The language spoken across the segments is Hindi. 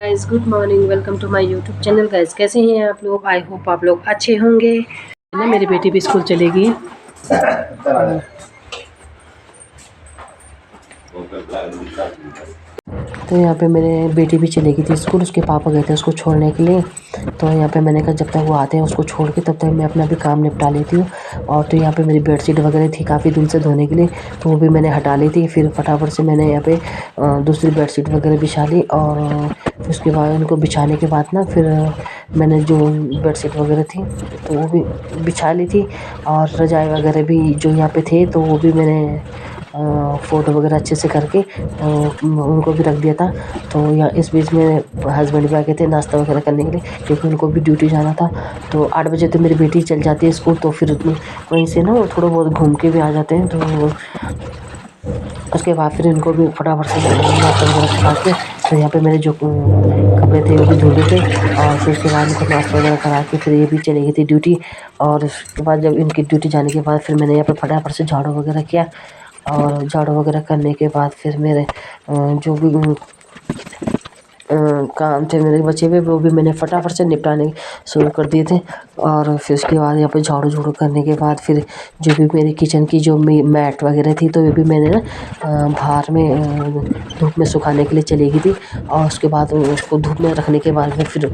Guys good morning, welcome to my YouTube channel. Guys कैसे हैं आप लोग? आई होप आप लोग अच्छे होंगे ना। मेरी बेटी भी स्कूल चलेगी। तो यहाँ पे मेरे बेटी भी चली गई थी स्कूल। उसके पापा गए थे उसको छोड़ने के लिए। तो यहाँ पे मैंने कहा जब तक वो आते हैं उसको छोड़ के तब तक मैं अपना भी काम निपटा लेती हूँ। और तो यहाँ पे मेरी बेडशीट वगैरह थी काफ़ी दिन से धोने के लिए, तो वो भी मैंने हटा ली थी। फिर फटाफट से मैंने यहाँ पे दूसरी बेडशीट वगैरह बिछा ली। और फिर उसके बाद उनको बिछाने के बाद ना फिर मैंने जो बेडशीट वगैरह थी तो वो भी बिछा ली थी। और रज़ाई वगैरह भी जो यहाँ पे थे तो वो भी मैंने फ़ोटो वगैरह अच्छे से करके उनको भी रख दिया था। तो यहाँ इस बीच में हस्बैंड भी आ गए थे नाश्ता वगैरह करने के लिए, क्योंकि उनको भी ड्यूटी जाना था। तो 8 बजे तो मेरी बेटी चल जाती है स्कूल, तो फिर वहीं से ना वो थोड़ा बहुत घूम के भी आ जाते हैं। तो उसके बाद फिर इनको भी फटाफट से नाश्ता वगैरह करा के फिर यहाँ पे मेरे जो कपड़े थे वो भी धुले थे। और फिर उसके बाद इनको नाश्ता वगैरह करा के फिर ये भी चली गई थी ड्यूटी। और उसके बाद जब इनकी ड्यूटी जाने के बाद फिर मैंने यहाँ पे फटाफट से झाड़ू वगैरह किया। और झाड़ू वगैरह करने के बाद फिर मेरे जो भी काम थे मेरे बचे हुए वो भी मैंने फटाफट से निपटाने शुरू कर दिए थे। और फिर उसके बाद यहाँ पे झाड़ू झाड़ू करने के बाद फिर जो भी मेरी किचन की जो मैट वगैरह थी तो ये भी मैंने ना बाहर में धूप में सुखाने के लिए चली गई थी। और उसके बाद उसको धूप में रखने के बाद में फिर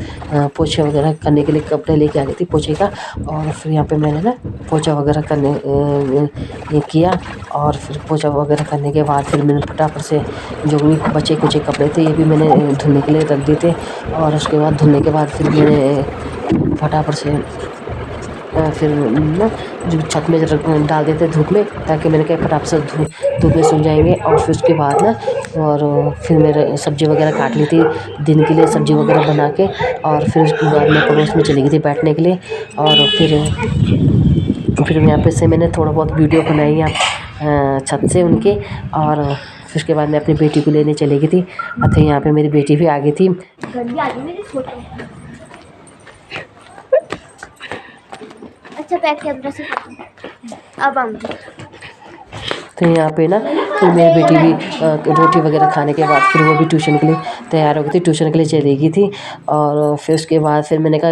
पोछे वगैरह करने के लिए कपड़े लेके आ गई थी पोछे का। और फिर यहाँ पे मैंने ना पोछा वगैरह करने ये किया। और फिर पोछा वगैरह करने के बाद फिर मैंने फटाफट से जो भी बचे कुचे कपड़े थे ये भी मैंने धुलने के लिए रख दिए थे। और उसके बाद धुलने के बाद फिर मैंने फटाफट से फिर ना जो छत में डाल देते धूप में, ताकि मैंने कहा फटाफट से धूप में सूख जाएंगे। और फिर उसके बाद ना और फिर मेरे सब्ज़ी वगैरह काट ली थी दिन के लिए, सब्ज़ी वगैरह बना के। और फिर उसके बाद मैं पड़ोस में चली गई थी बैठने के लिए। और फिर यहाँ पे से मैंने थोड़ा बहुत वीडियो बनाई यहाँ छत से उनके। और फिर उसके बाद मैं अपनी बेटी को लेने चली गई थी। अच्छा यहाँ पे मेरी बेटी भी आ गई थी। अच्छा पैक कैमरा से अब हम तो यहाँ पे ना फिर मेरी बेटी भी रोटी वगैरह खाने के बाद फिर वो भी ट्यूशन के लिए तैयार हो गई थी, ट्यूशन के लिए चली गई थी। और फिर उसके बाद फिर मैंने कहा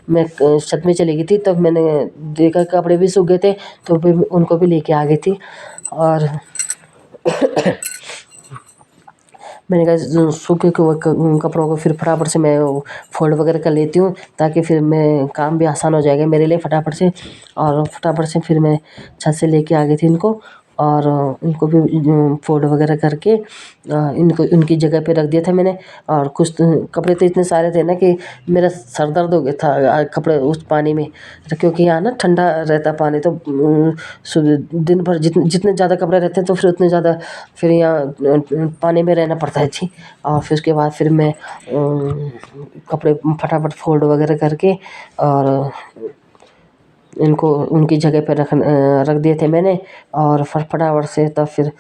मैं छत में चली गई थी, तब मैंने देखा कपड़े भी सूख गए थे तो भी उनको भी लेके आ गई थी। और मैंने कहा सूखे कपड़ों को फिर फटाफट से मैं फोल्ड वगैरह कर लेती हूँ, ताकि फिर मैं काम भी आसान हो जाएगा मेरे लिए फटाफट से। और फटाफट से फिर मैं छत से लेके आ गई थी इनको। और इनको भी फोल्ड वगैरह करके इनको उनकी जगह पे रख दिया था मैंने। और कुछ कपड़े तो इतने सारे थे ना कि मेरा सर दर्द हो गया था कपड़े उस पानी में, क्योंकि यहाँ ना ठंडा रहता पानी। तो दिन भर जितने ज़्यादा कपड़े रहते हैं तो फिर उतने ज़्यादा फिर यहाँ पानी में रहना पड़ता है जी। और फिर उसके बाद फिर मैं कपड़े फटाफट फोल्ड वगैरह करके और इनको उनकी जगह पर रख दिए थे मैंने। और फटाफट से तब फिर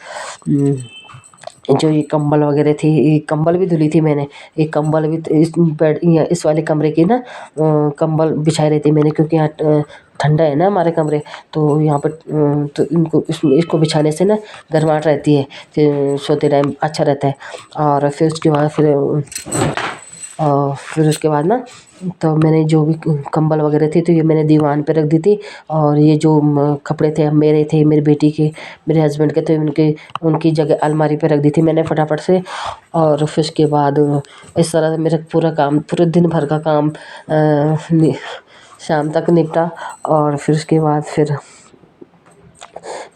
जो ये कंबल वगैरह थी, ये कंबल भी धुली थी मैंने। ये कंबल भी इस बेड इस वाले कमरे की ना कंबल बिछाई रहती मैंने, क्योंकि यहाँ ठंडा है ना हमारे कमरे। तो यहाँ पर तो इनको इसको बिछाने से ना गर्माहट रहती है, फिर सोते टाइम अच्छा रहता है। और फिर उसके बाद फिर उसके बाद ना तो मैंने जो भी कंबल वगैरह थी तो ये मैंने दीवान पे रख दी थी। और ये जो कपड़े थे मेरे थे मेरी बेटी के मेरे हस्बैंड के थे उनकी जगह अलमारी पे रख दी थी मैंने फटाफट से। और फिर उसके बाद इस तरह से मेरा पूरा काम पूरे दिन भर का काम शाम तक निपटा। और फिर उसके बाद फिर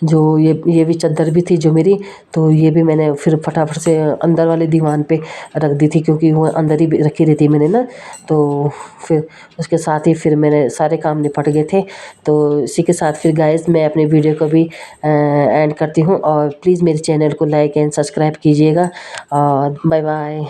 जो ये भी चादर भी थी जो मेरी, तो ये भी मैंने फिर फटाफट से अंदर वाले दीवान पे रख दी थी, क्योंकि वो अंदर ही रखी रहती मैंने ना। तो फिर उसके साथ ही फिर मेरे सारे काम निपट गए थे। तो इसी के साथ फिर गाइस मैं अपनी वीडियो को भी एंड करती हूँ। और प्लीज़ मेरे चैनल को लाइक एंड सब्सक्राइब कीजिएगा। और बाय बाय।